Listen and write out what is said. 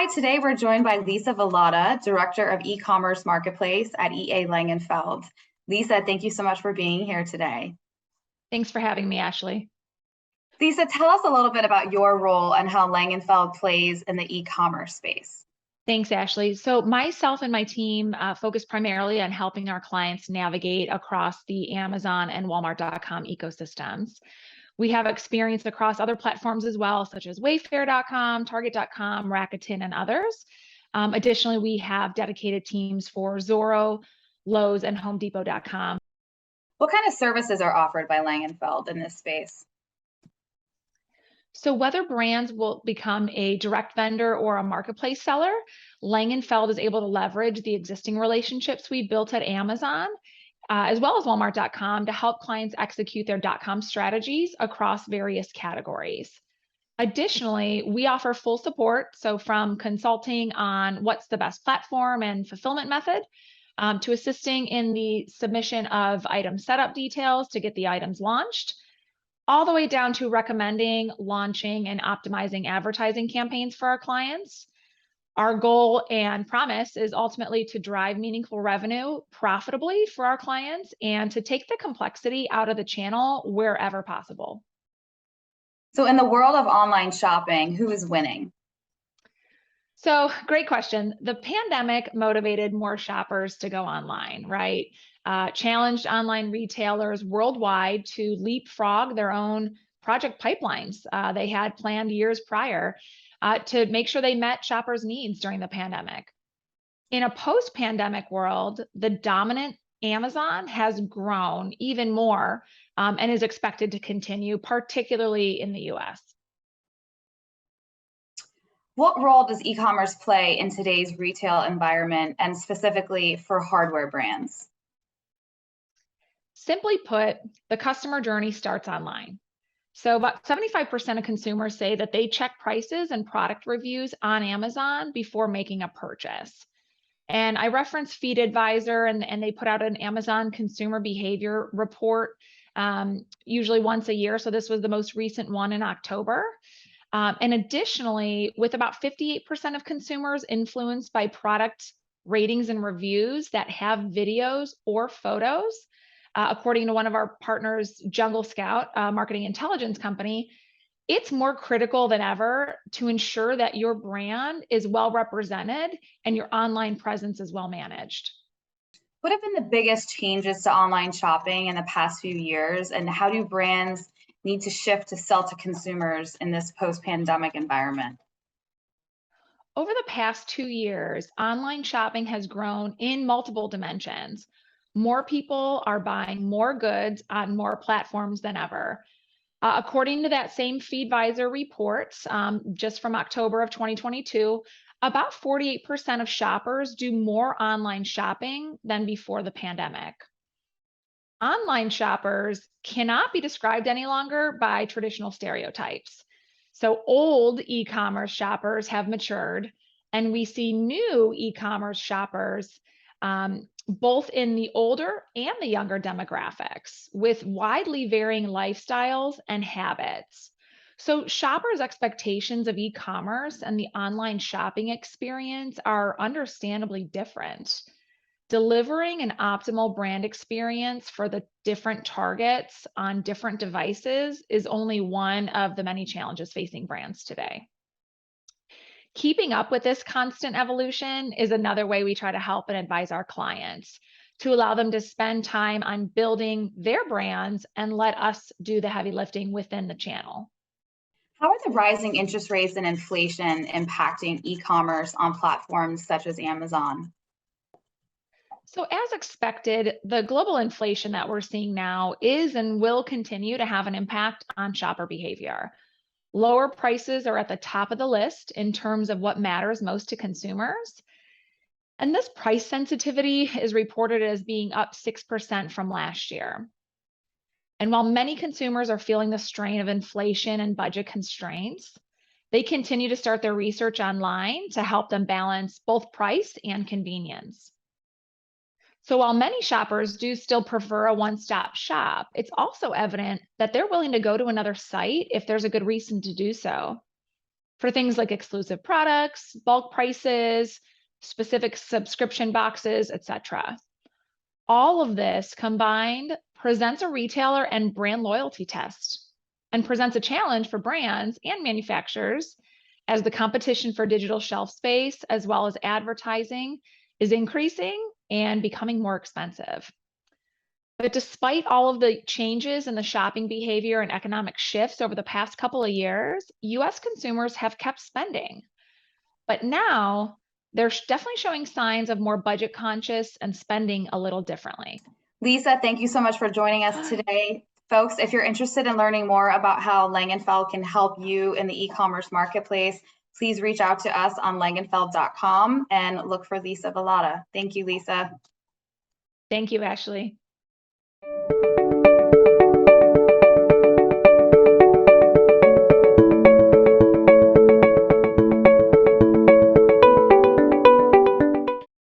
Hi, today we're joined by Lisa Velotta, Director of E-commerce Marketplace at EA Langenfeld. Lisa, thank you so much for being here today. Thanks for having me, Ashley. Lisa, tell us a little bit about your role and how Langenfeld plays in the e-commerce space. Thanks, Ashley. So myself and my team focus primarily on helping our clients navigate across the Amazon and Walmart.com ecosystems. We have experience across other platforms as well, such as Wayfair.com, Target.com, Rakuten, and others. Additionally, we have dedicated teams for Zoro, Lowe's, and HomeDepot.com. What kind of services are offered by Langenfeld in this space? So whether brands will become a direct vendor or a marketplace seller, Langenfeld is able to leverage the existing relationships we built at Amazon, as well as Walmart.com to help clients execute their .com strategies across various categories. Additionally, we offer full support, so from consulting on what's the best platform and fulfillment method, to assisting in the submission of item setup details to get the items launched, all the way down to recommending, launching, and optimizing advertising campaigns for our clients. Our goal and promise is ultimately to drive meaningful revenue profitably for our clients and to take the complexity out of the channel wherever possible. So in the world of online shopping, who is winning? So, great question. The pandemic motivated more shoppers to go online, right? Challenged online retailers worldwide to leapfrog their own project pipelines they had planned years prior to make sure they met shoppers' needs during the pandemic. In a post-pandemic world, the dominant Amazon has grown even more and is expected to continue, particularly in the US. What role does e-commerce play in today's retail environment and specifically for hardware brands? Simply put, the customer journey starts online. So about 75% of consumers say that they check prices and product reviews on Amazon before making a purchase. And I reference Feed Advisor, and they put out an Amazon consumer behavior report usually once a year. So this was the most recent one in October. And additionally, with about 58% of consumers influenced by product ratings and reviews that have videos or photos, according to one of our partners, Jungle Scout, a marketing intelligence company, it's more critical than ever to ensure that your brand is well represented and your online presence is well managed. What have been the biggest changes to online shopping in the past few years, and how do brands need to shift to sell to consumers in this post-pandemic environment? Over the past 2 years, online shopping has grown in multiple dimensions. More people are buying more goods on more platforms than ever. According to that same Feedvisor report, just from October of 2022, about 48% of shoppers do more online shopping than before the pandemic. Online shoppers cannot be described any longer by traditional stereotypes. So old e-commerce shoppers have matured, and we see new e-commerce shoppers both in the older and the younger demographics with widely varying lifestyles and habits. So shoppers' expectations of e-commerce and the online shopping experience are understandably different. Delivering an optimal brand experience for the different targets on different devices is only one of the many challenges facing brands today. Keeping up with this constant evolution is another way we try to help and advise our clients to allow them to spend time on building their brands and let us do the heavy lifting within the channel. How are the rising interest rates and inflation impacting e-commerce on platforms such as Amazon? So, as expected, the global inflation that we're seeing now is and will continue to have an impact on shopper behavior. Lower prices are at the top of the list in terms of what matters most to consumers. And this price sensitivity is reported as being up 6% from last year. And while many consumers are feeling the strain of inflation and budget constraints, they continue to start their research online to help them balance both price and convenience. So while many shoppers do still prefer a one-stop shop, it's also evident that they're willing to go to another site if there's a good reason to do so. for things like exclusive products, bulk prices, specific subscription boxes, etc. All of this combined presents a retailer and brand loyalty test and presents a challenge for brands and manufacturers as the competition for digital shelf space as well as advertising is increasing and becoming more expensive. But despite all of the changes in the shopping behavior and economic shifts over the past couple of years, US consumers have kept spending. But now they're definitely showing signs of more budget conscious and spending a little differently. Lisa, thank you so much for joining us today. Folks, if you're interested in learning more about how Langenfeld can help you in the e-commerce marketplace, please reach out to us on langenfeld.com and look for Lisa Velotta. Thank you, Lisa. Thank you, Ashley.